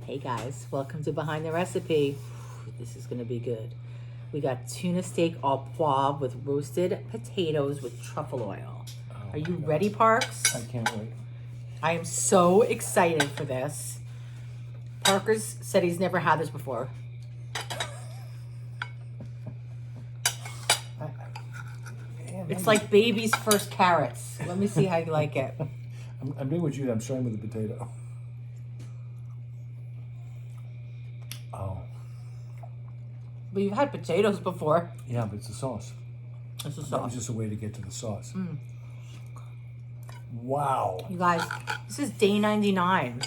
Hey guys, welcome to Behind the Recipe. This is gonna be good. We got tuna steak au poivre with roasted potatoes with truffle oil. Are you ready, Parks? I can't wait. I am so excited for this. Parker's said he's never had this before. It's like baby's first carrots. Let me see how you like it. I'm doing what you did. I'm starting with the potato. Oh. But you've had potatoes before. Yeah, but it's a sauce. It's a That was sauce. just a way to get to the sauce. Wow. You guys, this is day 99,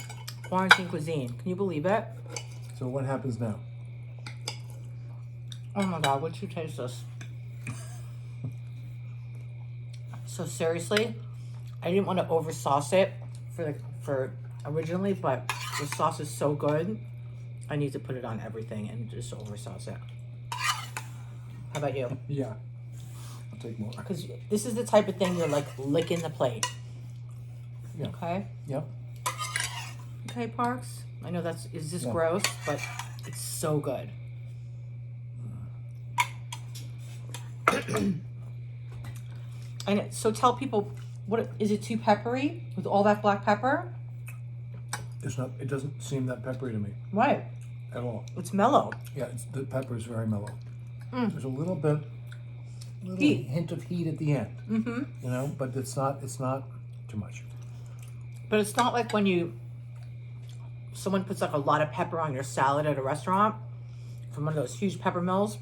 quarantine cuisine. Can you believe it? So what happens now? Oh my God, would you taste this? So seriously, I didn't want to over sauce it for originally, but the sauce is so good. I need to put it on everything and just over sauce it. How about you? Yeah. I'll take more. Because this is the type of thing you're like licking the plate. Yeah. Okay. Yep. Okay, Parks. I know is this Yeah. gross, but it's so good. So tell people, what is it? Too peppery with all that black pepper? It's not. It doesn't seem that peppery to me Right. at all. It's mellow. Yeah, the pepper is very mellow. There's a little Heat. hint of heat at the end. Mm-hmm. You know, but it's not too much. But it's not like when someone puts like a lot of pepper on your salad at a restaurant from one of those huge pepper mills,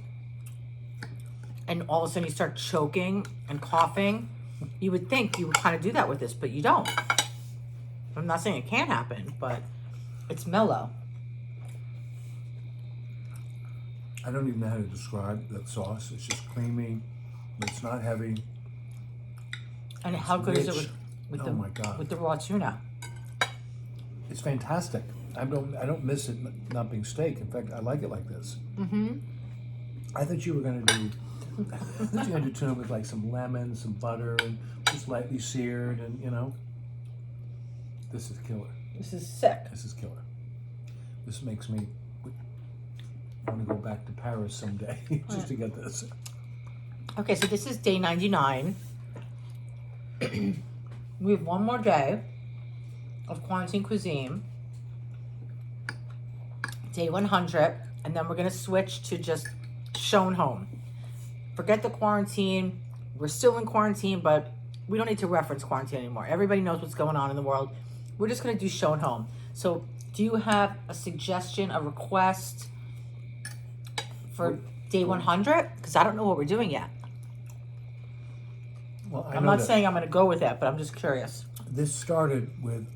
and all of a sudden you start choking and coughing. You would think you would kind of do that with this, but you don't. I'm not saying it can't happen, but it's mellow. I don't even know how to describe that sauce. It's just creamy, but it's not heavy. And how good is it rich. with Oh my God. with the raw tuna? It's fantastic. I don't miss it not being steak. In fact, I like it like this. Mm-hmm. I thought you were gonna do tuna with like some lemon, some butter, and just lightly seared, and you know. This is killer. This is sick. This is killer. This makes me want to go back to Paris someday just to get this. Okay, so this is day 99. We have one more day of quarantine cuisine. Day 100, and then we're gonna switch to just Schoen home. Forget the quarantine. We're still in quarantine, but we don't need to reference quarantine anymore. Everybody knows what's going on in the world. We're just gonna do Schoen home. So do you have a suggestion, a request for day 100? Because I don't know what we're doing yet. Well, I'm not saying I'm gonna go with that, but I'm just curious. This started with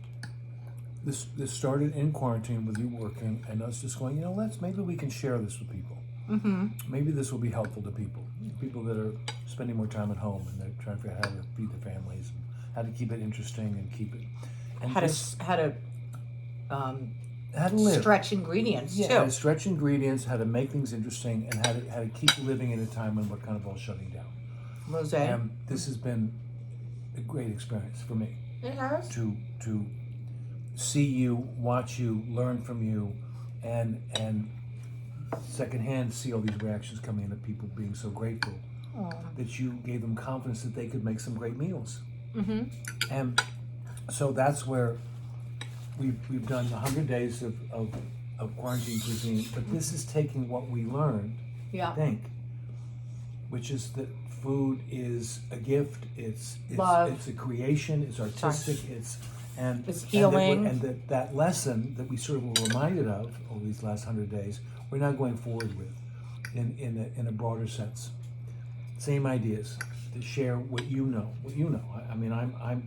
this started in quarantine with you working and us just going, maybe we can share this with people. Mm-hmm. Maybe this will be helpful to people that are spending more time at home and they're trying to figure out how to feed their families, how to keep it interesting and keep it. And How to live. stretch ingredients Yeah, too. how to stretch ingredients, how to make things interesting, and how to keep living in a time when we're kind of all shutting down. Rose. And this has been a great experience for me. It has. To see you, watch you, learn from you, and secondhand see all these reactions coming in of people being so grateful that you gave them confidence that they could make some great meals. Mm-hmm. And so that's where we've done 100 days of quarantine cuisine, but this is taking what we learned, Yeah. I think, which is that food is a gift, it's Love. it's a creation, it's artistic, it's healing. and that lesson that we sort of were reminded of over these last 100 days, we're now going forward with in a broader sense. Same ideas to share what you know. I mean, I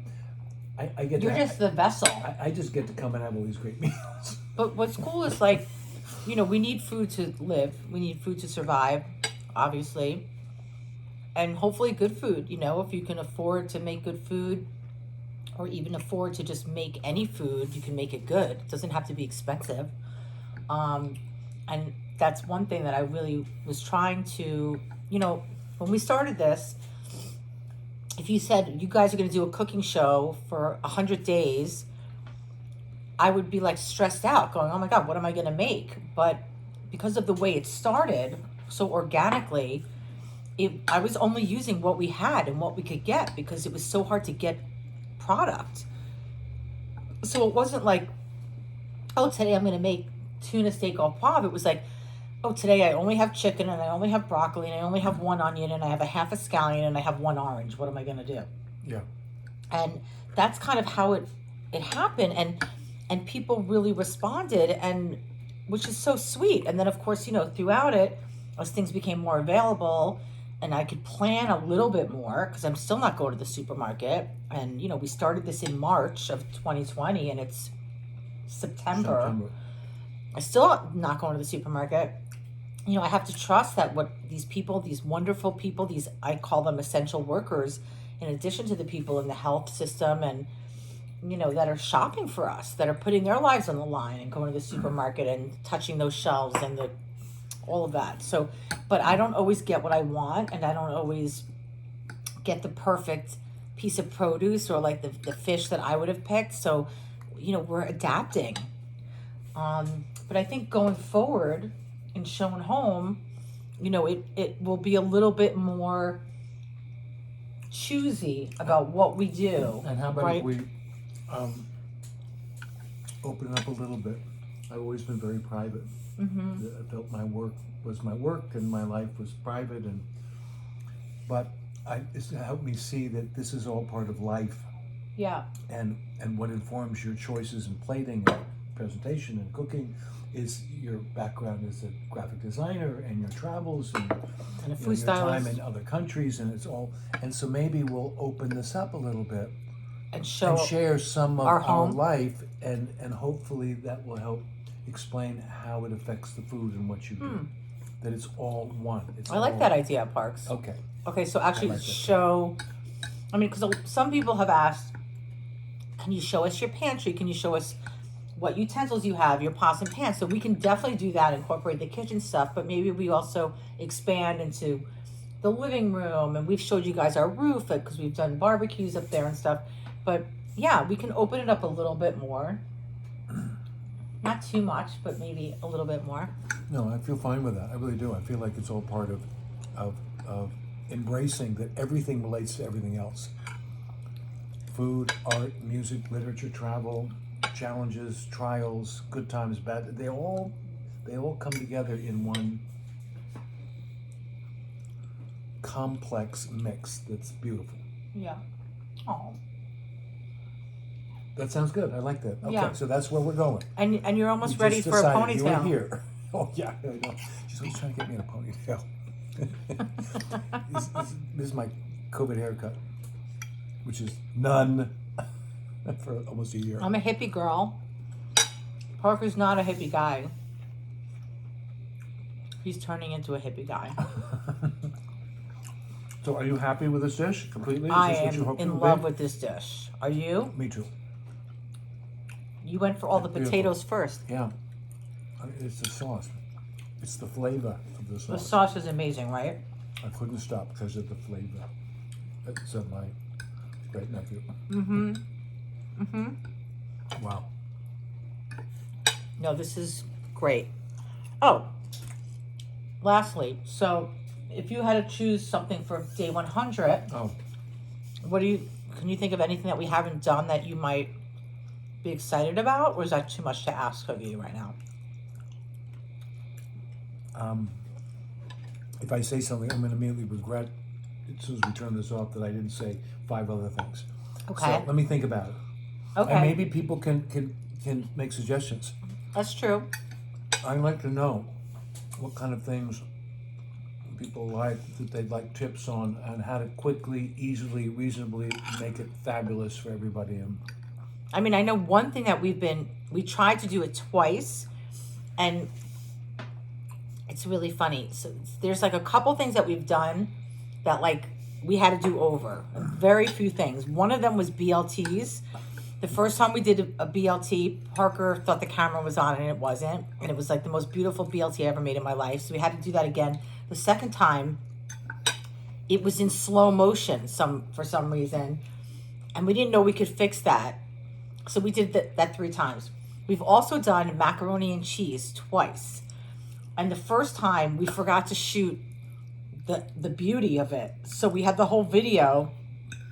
get You're to just the vessel. I just get to come and have all these great meals. But what's cool is like, we need food to live. We need food to survive, obviously. And hopefully good food, if you can afford to make good food or even afford to just make any food, you can make it good. It doesn't have to be expensive. And that's one thing that I really was trying to, when we started this, if you said you guys are going to do a cooking show for 100 days, I would be like stressed out going, oh my God, what am I going to make? But because of the way it started so organically, I was only using what we had and what we could get because it was so hard to get product. So it wasn't like, oh, today I'm going to make tuna steak au poivre. It was like, oh, today I only have chicken and I only have broccoli and I only have one onion and I have a half a scallion and I have one orange. What am I going to do? Yeah. And that's kind of how it happened. And people really responded, and which is so sweet. And then, of course, throughout it, as things became more available and I could plan a little bit more because I'm still not going to the supermarket. And, we started this in March of 2020 and it's September. I'm still not going to the supermarket. I have to trust that what these people, these wonderful people, I call them essential workers, in addition to the people in the health system and, that are shopping for us, that are putting their lives on the line and going to the supermarket and touching those shelves and all of that. So, but I don't always get what I want, and I don't always get the perfect piece of produce or like the fish that I would have picked. So, we're adapting. But I think going forward in Schoen Home, it will be a little bit more choosy about what we do. And how about right? if we open it up a little bit? I've always been very private. Mm-hmm. I felt my work was my work and my life was private, but it's helped me see that this is all part of life. Yeah. And what informs your choices in plating and presentation and cooking is your background as a graphic designer and your travels and a food your stylist. time in other countries, and it's all. And so maybe we'll open this up a little bit And share some of our our home. life, and hopefully that will help explain how it affects the food and what you do. That it's all one. I like that idea, Parks. Okay. Okay, so actually like that. show, because some people have asked, can you show us your pantry? Can you show us what utensils you have, your pots and pans? So we can definitely do that, incorporate the kitchen stuff, but maybe we also expand into the living room, and we've showed you guys our roof because we've done barbecues up there and stuff. But yeah, we can open it up a little bit more. Not too much, but maybe a little bit more. No, I feel fine with that. I really do. I feel like it's all part of embracing that everything relates to everything else. Food, art, music, literature, travel, challenges, trials, good times, bad. They all come together in one complex mix that's beautiful. Yeah. Oh. That sounds good. I like that. Okay, Yeah. so that's where we're going. And you're almost We ready just for a decided you were ponytail. here. Oh yeah, I know. She's always trying to get me in a ponytail. This is my COVID haircut, which is none for almost a year. I'm a hippie girl. Parker's not a hippie guy. He's turning into a hippie guy. So, are you happy with this dish completely? Is I this what you am hoped it in would love be? with this dish. Are you? Me too. You went for all the Beautiful. potatoes first. Yeah, it's the sauce. It's the flavor of the The sauce. sauce is amazing, right? I couldn't stop because of the flavor. It's of my great nephew. Mm-hmm. Mm-hmm. Wow. No, this is great. Oh, lastly, so if you had to choose something for day 100, Oh, can you think of anything that we haven't done that you might be excited about, or is that too much to ask of you right now? if I say something, I'm going to immediately regret as soon as we turn this off that I didn't say 5 other things. Okay. So let me think about it. Okay. And maybe people can make suggestions. That's true. I'd like to know what kind of things people like, that they'd like tips on how to quickly, easily, reasonably make it fabulous for everybody. And I mean, I know one thing that we tried to do it twice, and it's really funny. So there's like a couple things that we've done that like we had to do over. Very few things. One of them was BLTs. The first time we did a BLT, Parker thought the camera was on and it wasn't. And it was like the most beautiful BLT I ever made in my life. So we had to do that again. The second time, it was in slow motion for some reason. And we didn't know we could fix that. So we did that 3 times. We've also done macaroni and cheese twice. And the first time we forgot to shoot the beauty of it. So we had the whole video,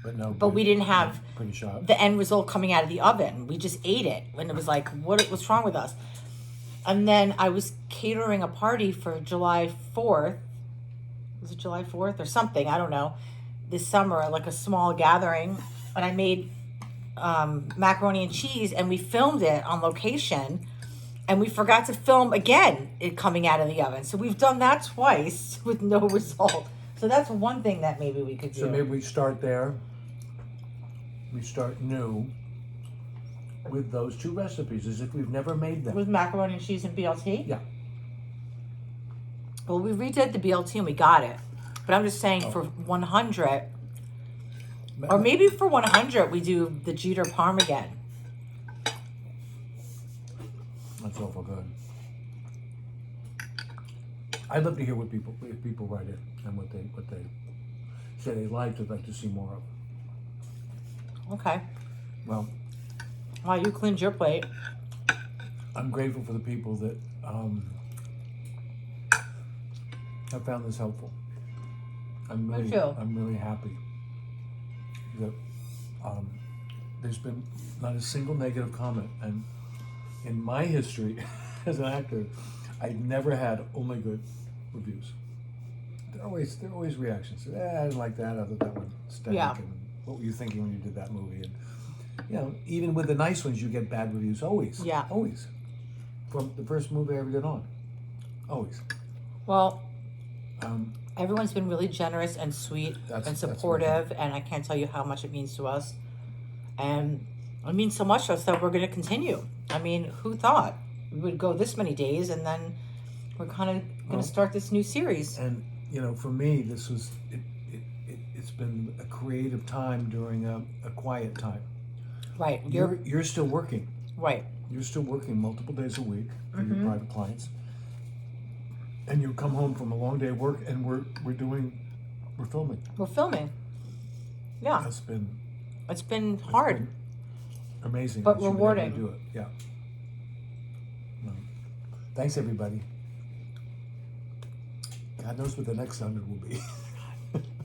but we didn't have pretty sharp. the end result coming out of the oven. We just ate it. And it was like, what's wrong with us? And then I was catering a party for July 4th. Was it July 4th or something? I don't know. This summer, like a small gathering. And I made macaroni and cheese, and we filmed it on location. And we forgot to film again it coming out of the oven. So we've done that twice with no result. So that's one thing that maybe we could do. So maybe we start there. We start new with those two recipes as if we've never made them. With macaroni and cheese and BLT? Yeah. Well, we redid the BLT and we got it. But I'm just saying for 100, or maybe for 100 we do the Jeter Parm again. That's awful good. I'd love to hear what people write in and what they say they liked. I'd like to see more of. Okay. Well, Wow, you cleaned your plate. I'm grateful for the people that have found this helpful. I'm really happy that there's been not a single negative comment, and in my history as an actor, I've never had only good reviews. There are always reactions. I didn't like that. I thought that one stank. Yeah. And what were you thinking when you did that movie? And even with the nice ones, you get bad reviews. Always. Yeah. Always. From the first movie I ever did on. Always. Well, everyone's been really generous and sweet and supportive, and I can't tell you how much it means to us. And it means so much to us that we're going to continue. I mean, who thought we would go this many days, and then we're kind of going to start this new series. And for me, this was it's been a creative time during a quiet time. Right. You're still working. Right. You're still working multiple days a week for your private clients, and you come home from a long day of work, and we're filming. We're filming. Yeah. It's been hard. It's been amazing, but that you've been rewarding. able to do it. Yeah. Well, thanks, everybody. God knows what the next 100 will be.